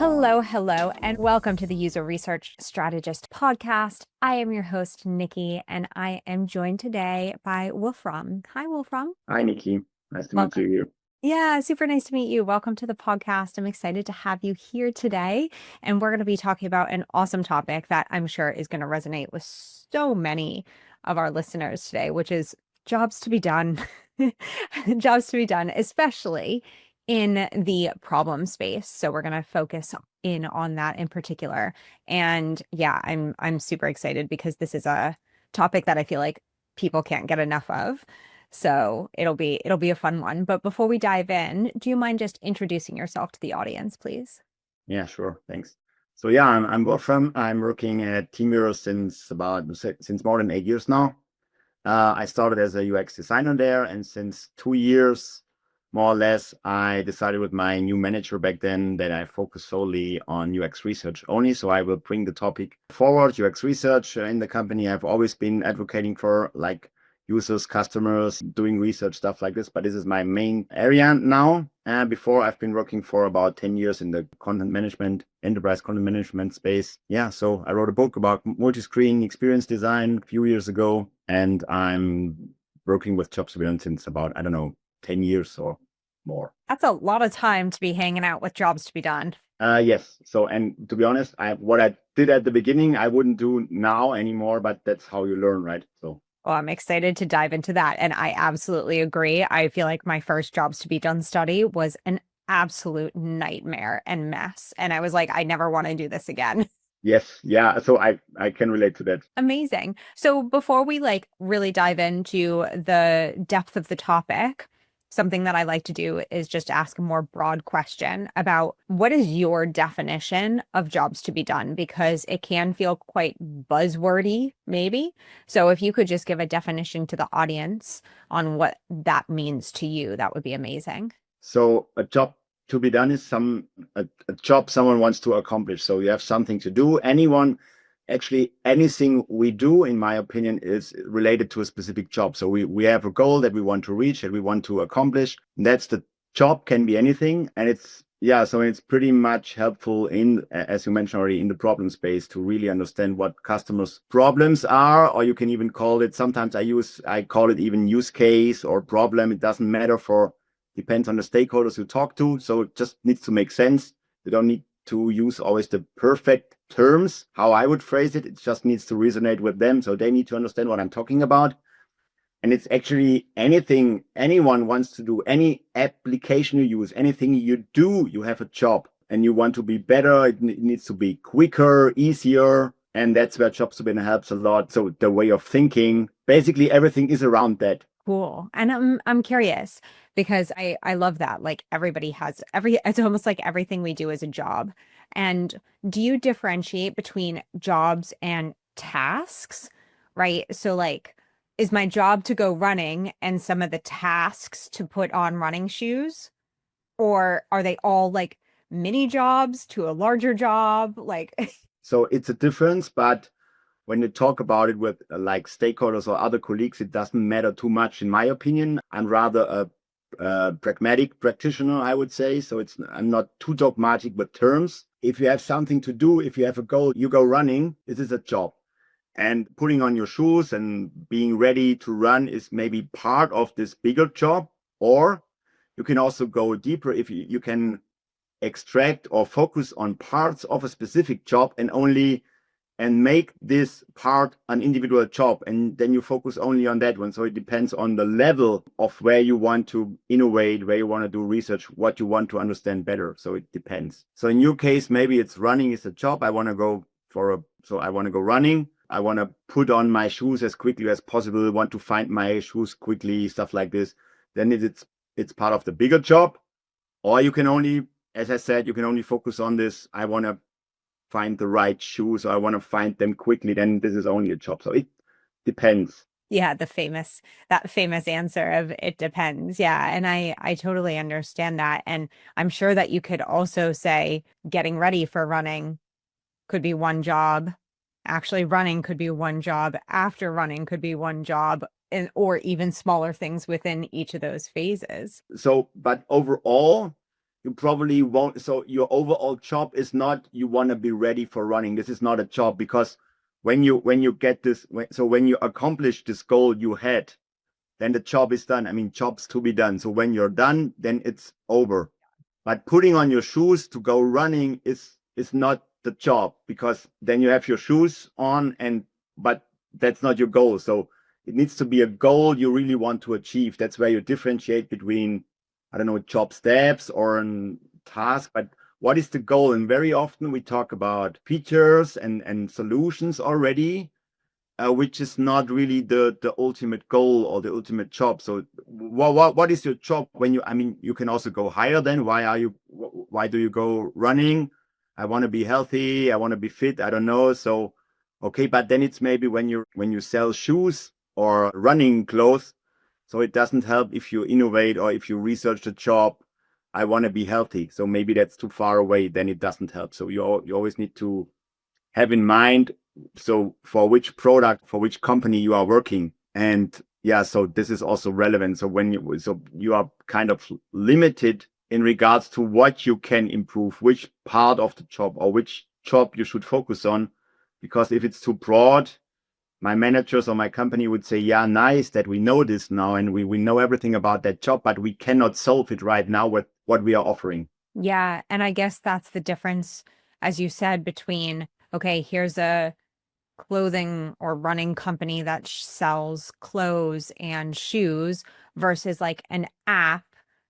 Hello, and welcome to the User Research Strategist podcast. I am your host, Nikki, and I am joined today by Wolfram. Hi, Wolfram. Hi, Nikki. Nice to meet Welcome. you here. Yeah, super nice to meet you. Welcome to the podcast. I'm excited to have you here today. And we're going to be talking about an awesome topic that I'm sure is going to resonate with so many of our listeners today, which is jobs to be done. Jobs to be done, especially in the problem space. So we're going to focus in on that in particular. And yeah, I'm super excited because this is a topic that I feel like people can't get enough of. So it'll be a fun one. But before we dive in, do you mind just introducing yourself to the audience, please? Yeah, sure. Thanks. So yeah, I'm Wolfram. I'm working at TeamViewer since more than 8 years now. I started as a UX designer there, and since 2 years, more or less, I decided with my new manager back then that I focus solely on UX research only. So I will bring the topic forward. UX research in the company, I've always been advocating for like users, customers, doing research, stuff like this. But this is my main area now. Before I've been working for about 10 years in the content management, enterprise content management space. Yeah, so I wrote a book about multi-screen experience design a few years ago, and I'm working with jobs to be done since about, 10 years or more. That's a lot of time to be hanging out with jobs to be done. Yes. So, and to be honest, what I did at the beginning, I wouldn't do now anymore, but that's how you learn, right? So, Well, I'm excited to dive into that. And I absolutely agree. I feel like my first jobs to be done study was an absolute nightmare and mess. And I was like, I never want to do this again. yes. Yeah. So I can relate to that. Amazing. So before we like really dive into the depth of the topic, something that I like to do is just ask a more broad question about what is your definition of jobs to be done? Because it can feel quite buzzwordy, maybe. So if you could just give a definition to the audience on what that means to you, that would be amazing. So a job to be done is a job someone wants to accomplish. So you have something to do. Actually, anything we do, in my opinion, is related to a specific job. So we have a goal that we want to reach, that we want to accomplish. That's the job, can be anything. And so it's pretty much helpful in, as you mentioned already, in the problem space to really understand what customers' problems are, or you can even call it, sometimes I call it even use case or problem. It doesn't matter, depends on the stakeholders you talk to. So it just needs to make sense. You don't need to use always the perfect terms, how I would phrase it. It just needs to resonate with them. So they need to understand what I'm talking about. And it's actually anything anyone wants to do, any application you use, anything you do, you have a job and you want to be better. It needs to be quicker, easier. And that's where jobs to be done helps a lot. So the way of thinking, basically everything is around that. Cool. And I'm curious because I love that. Like everybody has it's almost like everything we do is a job. And do you differentiate between jobs and tasks? Right? So like is my job to go running and some of the tasks to put on running shoes? Or are they all like mini jobs to a larger job? Like So it's a difference, but when you talk about it with like stakeholders or other colleagues, it doesn't matter too much, in my opinion. I'm rather a pragmatic practitioner, I would say. So I'm not too dogmatic with terms. If you have something to do, if you have a goal, you go running. This is a job. And putting on your shoes and being ready to run is maybe part of this bigger job. Or you can also go deeper if you can extract or focus on parts of a specific job and make this part an individual job, and then you focus only on that one. So it depends on the level of where you want to innovate, where you want to do research, what you want to understand better. So it depends. So in your case, maybe it's running is a job. I want to go running. I want to put on my shoes as quickly as possible. I want to find my shoes quickly, stuff like this. Then it's part of the bigger job. Or you can only, as I said, you can only focus on this. I want to find the right shoes, or I want to find them quickly, then this is only a job. So it depends. yeah, that famous answer of it depends. Yeah. And I totally understand that. And I'm sure that you could also say getting ready for running could be one job. Actually, running could be one job. After running could be one job, and or even smaller things within each of those phases. So, but overall, you probably won't. So your overall job is not you want to be ready for running. This is not a job because when you get this, when you accomplish this goal you had, then the job is done. I mean, jobs to be done. So when you're done, then it's over. But putting on your shoes to go running is not the job because then you have your shoes on and but that's not your goal. So it needs to be a goal you really want to achieve. That's where you differentiate between, I don't know, job steps or a task, but what is the goal? And very often we talk about features and solutions already, which is not really the ultimate goal or the ultimate job. So what is your job when you? I mean, you can also go higher. Then why do you go running? I want to be healthy. I want to be fit. I don't know. So okay, but then it's maybe when you sell shoes or running clothes. So it doesn't help if you innovate or if you research the job. I want to be healthy. So maybe that's too far away. Then it doesn't help. So you always need to have in mind so for which product, for which company you are working. And yeah, so this is also relevant. So you are kind of limited in regards to what you can improve, which part of the job or which job you should focus on. Because if it's too broad, my managers or my company would say, yeah, nice that we know this now and we know everything about that job, but we cannot solve it right now with what we are offering. Yeah, and I guess that's the difference, as you said, between, okay, here's a clothing or running company that sells clothes and shoes versus like an app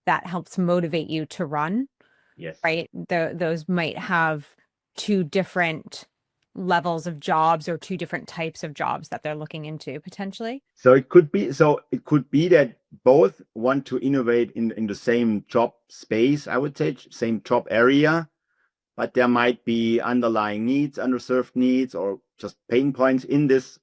that helps motivate you to run, Yes. right? Those might have two different levels of jobs or two different types of jobs that they're looking into potentially. So it could be that both want to innovate in the same job space, I would say, same job area, but there might be underlying needs, underserved needs, or just pain points in this.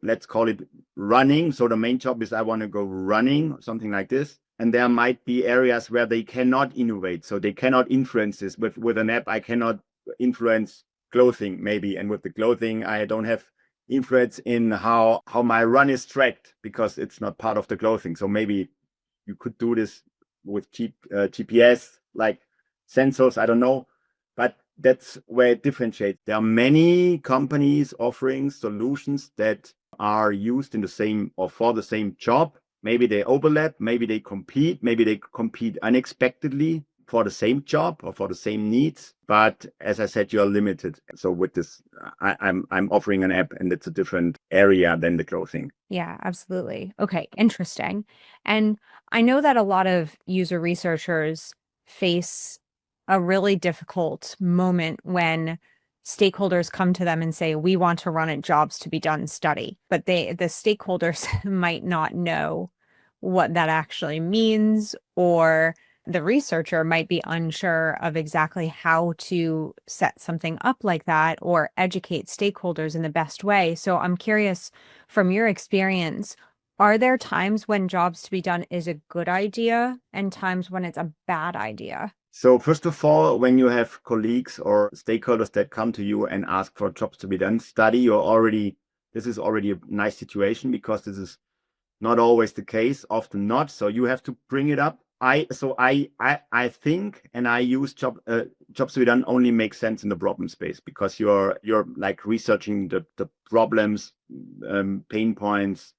Let's call it running. So the main job is I want to go running, something like this. And there might be areas where they cannot innovate, so they cannot influence this. With an app, I cannot influence clothing, maybe, and with the clothing, I don't have influence in how my run is tracked because it's not part of the clothing. So maybe you could do this with GPS, like sensors. I don't know, but that's where it differentiates. There are many companies offering solutions that are used in the same or for the same job. Maybe they overlap, maybe they compete unexpectedly for the same job or for the same needs. But as I said, you are limited. So with this, I'm offering an app, and it's a different area than the clothing. Yeah, absolutely. Okay, interesting. And I know that a lot of user researchers face a really difficult moment when stakeholders come to them and say, "We want to run a jobs to be done study," but the stakeholders might not know what that actually means, or the researcher might be unsure of exactly how to set something up like that or educate stakeholders in the best way. So I'm curious, from your experience, are there times when jobs to be done is a good idea and times when it's a bad idea? So first of all, when you have colleagues or stakeholders that come to you and ask for jobs to be done, this is already a nice situation because this is not always the case, often not. So you have to bring it up. I think, and I use jobs to be done only makes sense in the problem space because you're like researching the problems, pain points,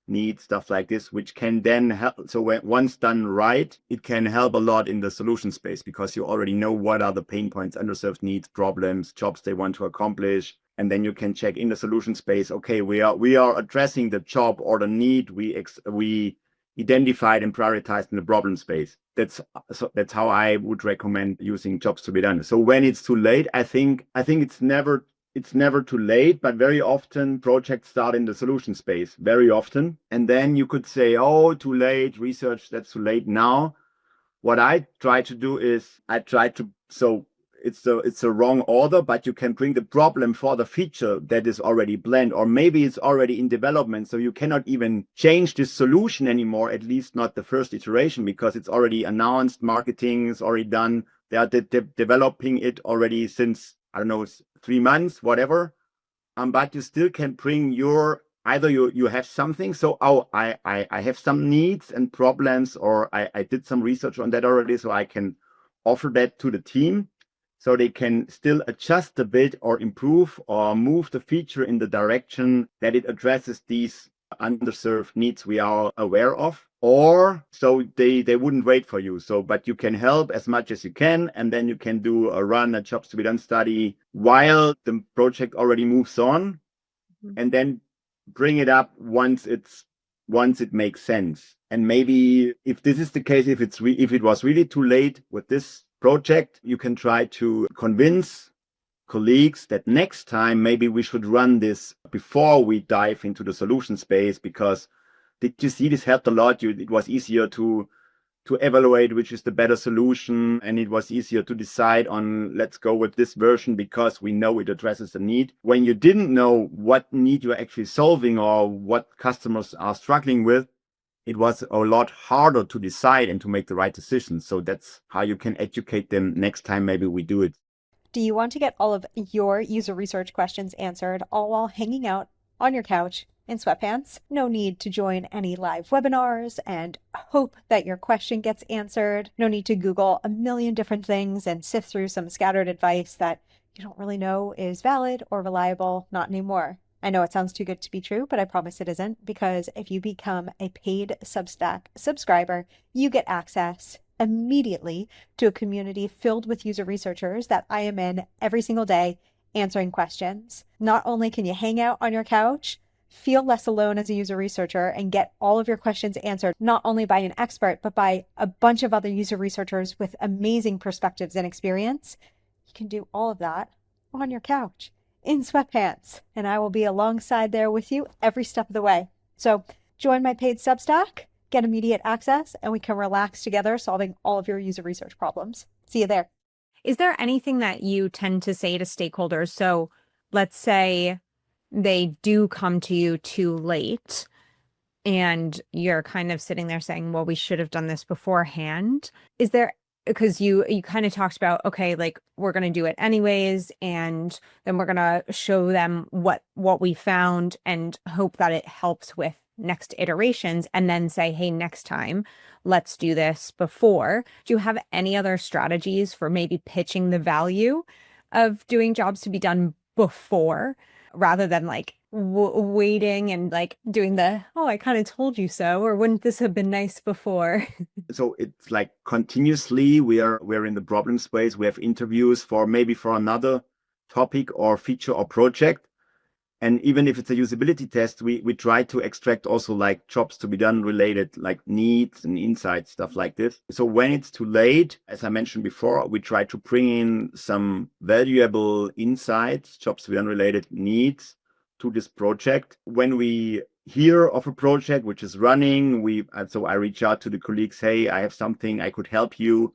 needs, stuff like this, which can then help. So once done right, it can help a lot in the solution space because you already know what are the pain points, underserved needs, problems, jobs they want to accomplish. And then you can check in the solution space. Okay, we are addressing the job or the need we identified and prioritized in the problem space. That's how I would recommend using jobs to be done. So when it's too late, I think it's never too late, but very often projects start in the solution space, very often. And then you could say, oh, too late, research, that's too late now. What I try to do is so it's a wrong order, but you can bring the problem for the feature that is already planned, or maybe it's already in development. So you cannot even change this solution anymore, at least not the first iteration, because it's already announced, marketing is already done. They are developing it already since, I don't know, 3 months, whatever. But you still can bring your either you have something. So I have some needs and problems, or I did some research on that already, so I can offer that to the team so they can still adjust a bit or improve or move the feature in the direction that it addresses these underserved needs we are aware of. Or so they wouldn't wait for you. So, but you can help as much as you can, and then you can do a jobs to be done study while the project already moves on, and then bring it up once it makes sense. And maybe if this is the case, if it was really too late with this project, you can try to convince colleagues that next time maybe we should run this before we dive into the solution space, because did you see this helped a lot? It was easier to evaluate which is the better solution, and it was easier to decide on let's go with this version because we know it addresses the need. When you didn't know what need you're actually solving or what customers are struggling with, it was a lot harder to decide and to make the right decisions. So that's how you can educate them next time maybe we do it. Do you want to get all of your user research questions answered, all while hanging out on your couch in sweatpants? No need to join any live webinars and hope that your question gets answered. No need to Google a million different things and sift through some scattered advice that you don't really know is valid or reliable. Not anymore. I know it sounds too good to be true, but I promise it isn't, because if you become a paid Substack subscriber, you get access immediately to a community filled with user researchers that I am in every single day answering questions. Not only can you hang out on your couch, feel less alone as a user researcher, and get all of your questions answered, not only by an expert, but by a bunch of other user researchers with amazing perspectives and experience, you can do all of that on your couch in sweatpants, and I will be alongside there with you every step of the way. So join my paid Substack, get immediate access, and we can relax together solving all of your user research problems. See you there. Is there anything that you tend to say to stakeholders? So let's say they do come to you too late and you're kind of sitting there saying, well, we should have done this beforehand. Is there, because you kind of talked about, okay, like we're going to do it anyways, and then we're going to show them what we found and hope that it helps with next iterations, and then say, hey, next time let's do this before. Do you have any other strategies for maybe pitching the value of doing jobs to be done before, rather than like waiting and like doing the, oh, I kind of told you so, or wouldn't this have been nice before? So it's like continuously we're in the problem space. We have interviews for another topic or feature or project. And even if it's a usability test, we try to extract also like jobs to be done related, like needs and insights, stuff like this. So when it's too late, as I mentioned before, we try to bring in some valuable insights, jobs to be done related needs to this project. When we hear of a project which is running, so I reach out to the colleagues, hey, I have something, I could help you.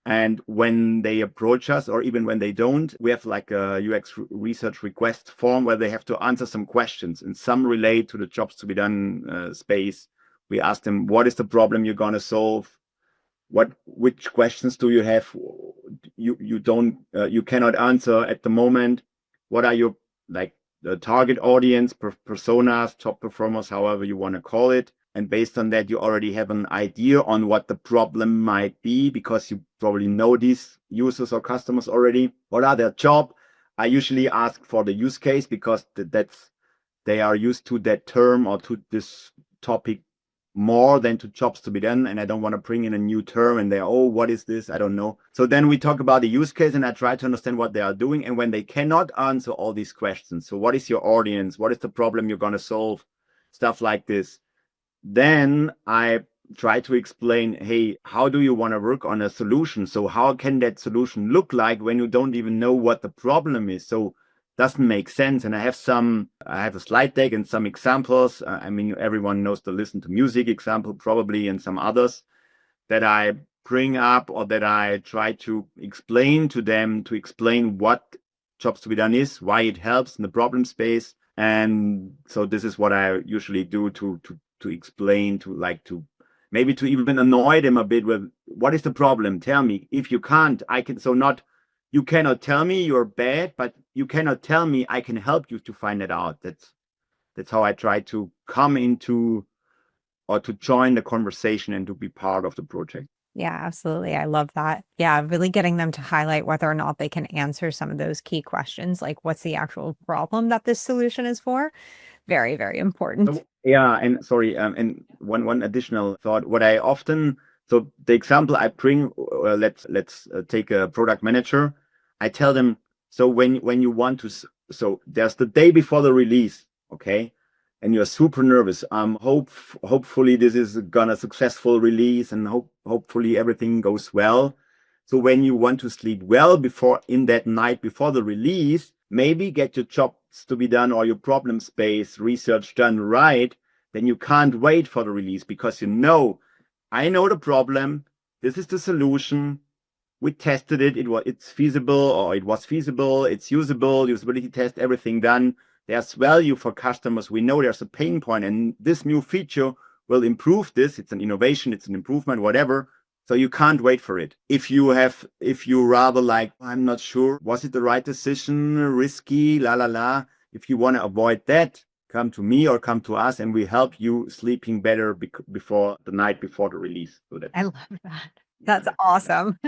And when they approach us, or even when they don't, we have like a UX research request form where they have to answer some questions, and some relate to the jobs to be done space. We ask them, what is the problem you're going to solve? Which questions do you have? You cannot answer at the moment. What are your like the target audience, personas, top performers, however you want to call it? And based on that, you already have an idea on what the problem might be, because you probably know these users or customers already. What are their job? I usually ask for the use case, because they are used to that term or to this topic more than to jobs to be done. And I don't want to bring in a new term and oh, what is this? I don't know. So then we talk about the use case, and I try to understand what they are doing. And when they cannot answer all these questions, so what is your audience? What is the problem you're going to solve? Stuff like this. Then I try to explain, hey, how do you want to work on a solution? So how can that solution look like when you don't even know what the problem is? So doesn't make sense. And I have a slide deck and some examples. I mean, everyone knows the listen to music example probably, and some others that I bring up, or that I try to explain to them, to explain what jobs to be done is, why it helps in the problem space. And so this is what I usually do to explain, to maybe to even annoy them a bit with, what is the problem? Tell me. If you can't, I can. So not, you cannot tell me you're bad, but you cannot tell me I can help you to find it out. That's how I try to come into, or to join the conversation and to be part of the project. Yeah, absolutely. I love that. Yeah, really getting them to highlight whether or not they can answer some of those key questions, like what's the actual problem that this solution is for. Very, very important. So, yeah, and sorry, and one additional thought. What I often, so the example I bring, let's take a product manager. I tell them, so when you want to, so there's the day before the release, okay, and you're super nervous. Hopefully this is gonna successful release, and hopefully everything goes well. So when you want to sleep well before in that night before the release, maybe get your jobs to be done or your problem space research done right, then you can't wait for the release because you know, I know the problem. This is the solution. We tested it. It's feasible or it was feasible. It's usable. Usability test, everything done. There's value for customers. We know there's a pain point, and this new feature will improve this. It's an innovation. It's an improvement. Whatever. So you can't wait for it. If you rather like, I'm not sure, was it the right decision, risky, la la la. If you want to avoid that, come to me or come to us, and we help you sleeping better before the night before the release. So I that's love that. That's awesome.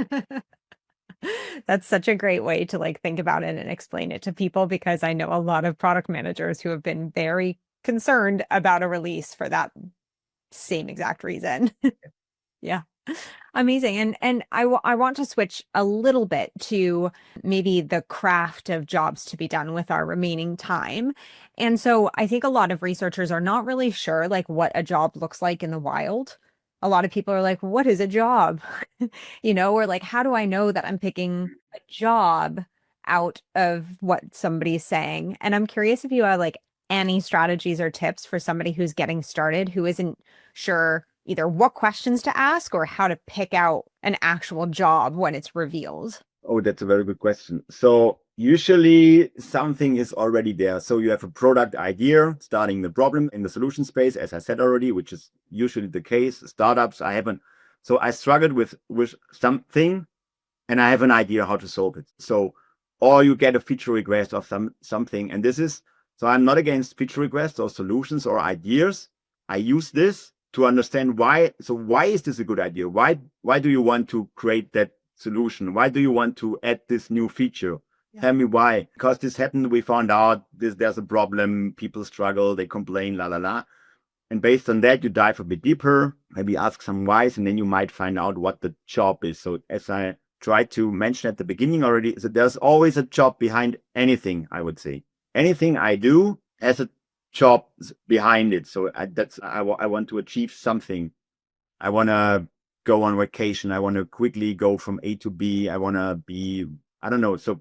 That's such a great way to like think about it and explain it to people because I know a lot of product managers who have been very concerned about a release for that same exact reason. Yeah. Amazing. I want to switch a little bit to maybe the craft of jobs to be done with our remaining time. And so I think a lot of researchers are not really sure like what a job looks like in the wild. A lot of people are like, what is a job? Or like, how do I know that I'm picking a job out of what somebody's saying? And I'm curious if you have like any strategies or tips for somebody who's getting started who isn't sure either what questions to ask or how to pick out an actual job when it's revealed. Oh, that's a very good question. So usually something is already there. So you have a product idea, starting the problem in the solution space, as I said already, which is usually the case. Startups, I haven't. So I struggled with something, and I have an idea how to solve it. So, or you get a feature request of something, and this is so I'm not against feature requests or solutions or ideas. I use this to understand why. So why is this a good idea? Why do you want to create that solution? Why do you want to add this new feature? Yeah. Tell me why. Because this happened, we found out there's a problem, people struggle, they complain, la la la. And based on that, you dive a bit deeper, maybe ask some whys, and then you might find out what the job is. So as I tried to mention at the beginning already, so there's always a job behind anything, I would say. Anything I do has a job behind it. So I want to achieve something. I want to go on vacation. I want to quickly go from A to B. I want to be, I don't know. So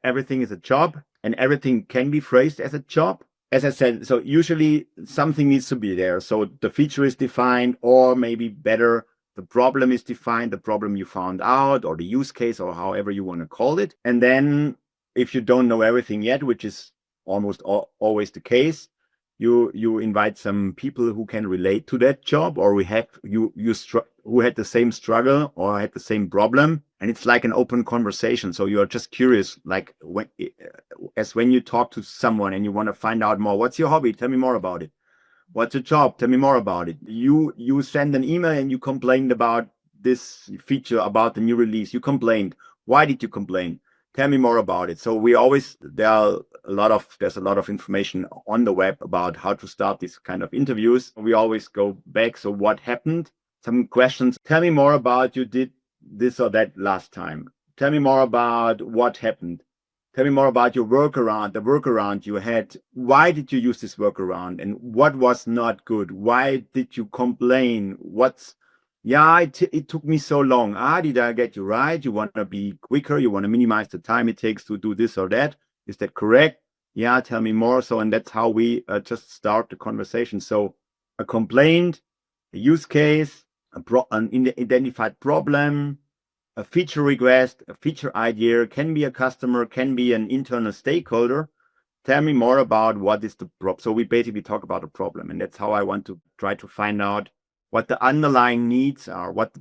everything is a job, and everything can be phrased as a job. As I said, so usually something needs to be there. So the feature is defined, or maybe better, the problem is defined, the problem you found out, or the use case, or however you want to call it. And then if you don't know everything yet, which is almost always the case, you invite some people who can relate to that job, or we have who had the same struggle or had the same problem, and it's like an open conversation. So you're just curious, like when you talk to someone and you want to find out more. What's your hobby? Tell me more about it. What's your job? Tell me more about it. You send an email and you complained about this feature, about the new release. You complained. Why did you complain? Tell me more about it. So there's a lot of information on the web about how to start these kind of interviews. We always go back. So what happened? Some questions. Tell me more about you did this or that last time. Tell me more about what happened. Tell me more about your workaround, the workaround you had. Why did you use this workaround, and what was not good? Why did you complain? It took me so long. Did I get you right? You want to be quicker. You want to minimize the time it takes to do this or that. Is that correct? Yeah, tell me more. So, and that's how we just start the conversation. So a complaint, a use case, an identified problem, a feature request, a feature idea, can be a customer, can be an internal stakeholder. Tell me more about what is the problem. So we basically talk about a problem, and that's how I want to try to find out what the underlying needs are. What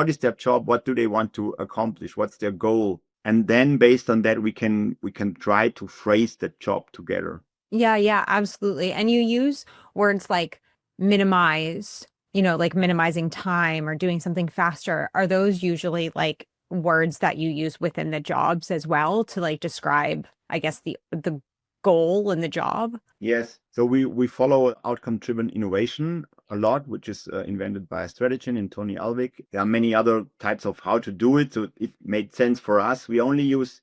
is their job? What do they want to accomplish? What's their goal? And then based on that, we can try to phrase that job together. Yeah, yeah, absolutely. And you use words like minimize like minimizing time or doing something faster, are those usually like words that you use within the jobs as well to like describe, I guess, the goal in the job? Yes. So we follow outcome-driven innovation a lot, which is invented by a strategist in Tony Alvik. There are many other types of how to do it. So it made sense for us. We only use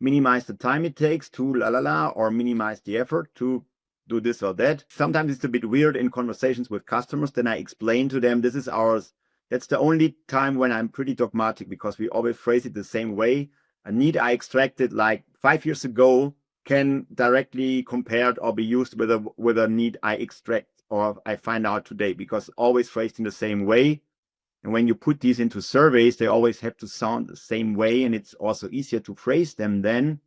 minimize the time it takes to la la la, or minimize the effort to do this or that. Sometimes it's a bit weird in conversations with customers. Then I explain to them, this is ours. That's the only time when I'm pretty dogmatic, because we always phrase it the same way. A need I extracted like 5 years ago can directly compared or be used with a need I extract or I find out today, because always phrased in the same way. And when you put these into surveys, they always have to sound the same way. And it's also easier to phrase them then,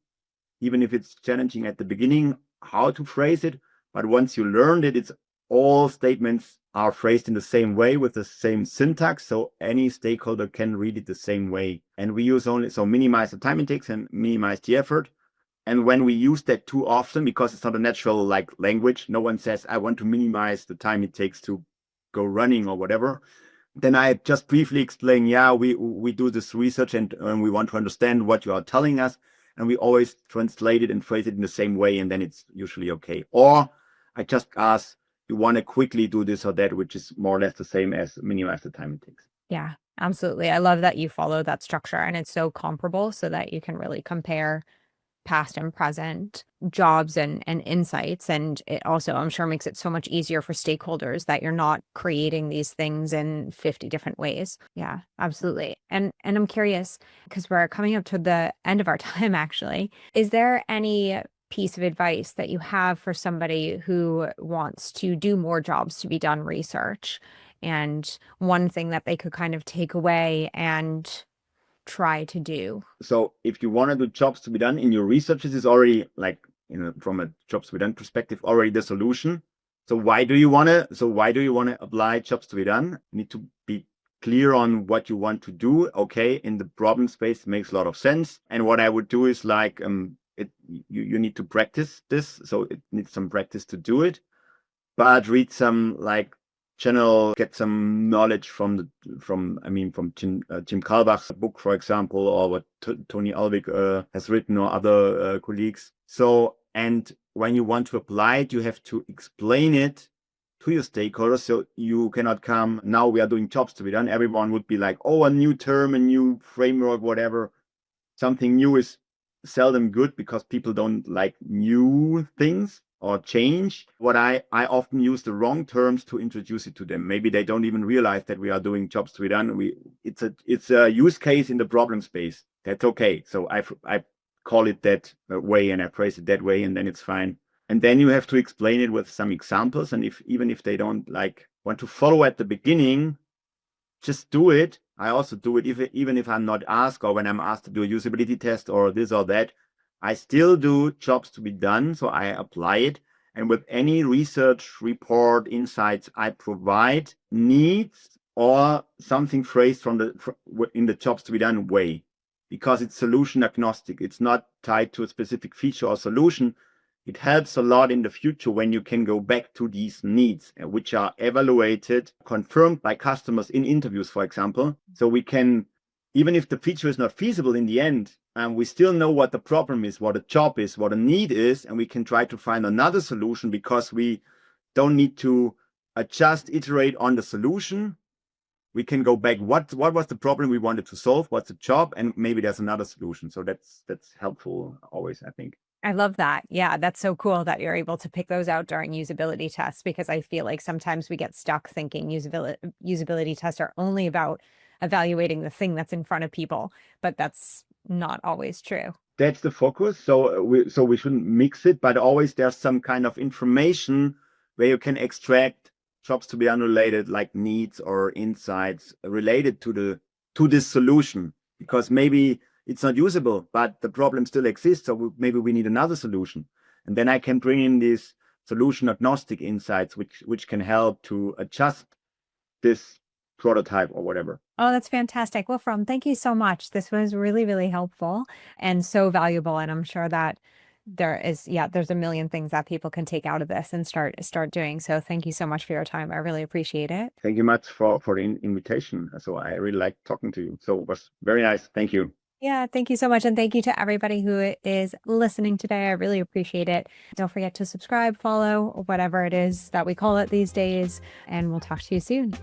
even if it's challenging at the beginning, how to phrase it. But once you learned it, it's all statements are phrased in the same way with the same syntax. So any stakeholder can read it the same way. And we use only, so minimize the time it takes and minimize the effort. And when we use that too often, because it's not a natural like language, no one says, I want to minimize the time it takes to go running or whatever. Then I just briefly explain, yeah, we do this research and we want to understand what you are telling us. And we always translate it and phrase it in the same way. And then it's usually okay. Or I just ask, you want to quickly do this or that, which is more or less the same as minimize the time it takes. Yeah, absolutely. I love that you follow that structure and it's so comparable so that you can really compare past and present jobs and insights. And it also, I'm sure, makes it so much easier for stakeholders that you're not creating these things in 50 different ways. Yeah, absolutely. And I'm curious, because we're coming up to the end of our time, actually. Is there any piece of advice that you have for somebody who wants to do more jobs to be done research? And one thing that they could kind of take away and try to do? So if you want to do jobs to be done in your research, this is already like, from a jobs to be done perspective, already the solution. So why do you want to apply jobs to be done? You need to be clear on what you want to do. Okay, in the problem space, it makes a lot of sense. And what I would do is like, you need to practice this. So it needs some practice to do it, but read some like get some knowledge from Jim Kalbach's book, for example, or what Tony Alvik has written, or other colleagues. So, and when you want to apply it, you have to explain it to your stakeholders. So you cannot come, now we are doing jobs to be done. Everyone would be like, oh, a new term, a new framework, whatever. Something new is seldom good, because people don't like new things or change. What I often use the wrong terms to introduce it to them. Maybe they don't even realize that we are doing jobs to be done. It's a use case in the problem space. That's okay. So I call it that way and I phrase it that way, and then it's fine. And then you have to explain it with some examples. And even if they don't like want to follow at the beginning, just do it. I also do it even if I'm not asked, or when I'm asked to do a usability test or this or that. I still do jobs to be done, so I apply it. And with any research report, insights I provide, needs or something phrased in the jobs to be done way, because it's solution agnostic. It's not tied to a specific feature or solution. It helps a lot in the future when you can go back to these needs, which are evaluated, confirmed by customers in interviews, for example. So we can, even if the feature is not feasible in the end, we still know what the problem is, what a job is, what a need is, and we can try to find another solution, because we don't need to adjust, iterate on the solution. We can go back. What was the problem we wanted to solve? What's the job? And maybe there's another solution. So that's helpful always, I think. I love that. Yeah, that's so cool that you're able to pick those out during usability tests, because I feel like sometimes we get stuck thinking usability tests are only about evaluating the thing that's in front of people, but that's not always true. That's the focus. So we shouldn't mix it, but always there's some kind of information where you can extract jobs to be unrelated, like needs or insights related to this solution, because maybe it's not usable, but the problem still exists. So maybe we need another solution, and then I can bring in these solution agnostic insights, which can help to adjust this prototype or whatever. Oh, that's fantastic. Wolfram, thank you so much. This was really, really helpful and so valuable. And I'm sure that there's a million things that people can take out of this and start doing. So thank you so much for your time. I really appreciate it. Thank you much for the invitation. So I really liked talking to you. So it was very nice. Thank you. Yeah, thank you so much. And thank you to everybody who is listening today. I really appreciate it. Don't forget to subscribe, follow, or whatever it is that we call it these days. And we'll talk to you soon.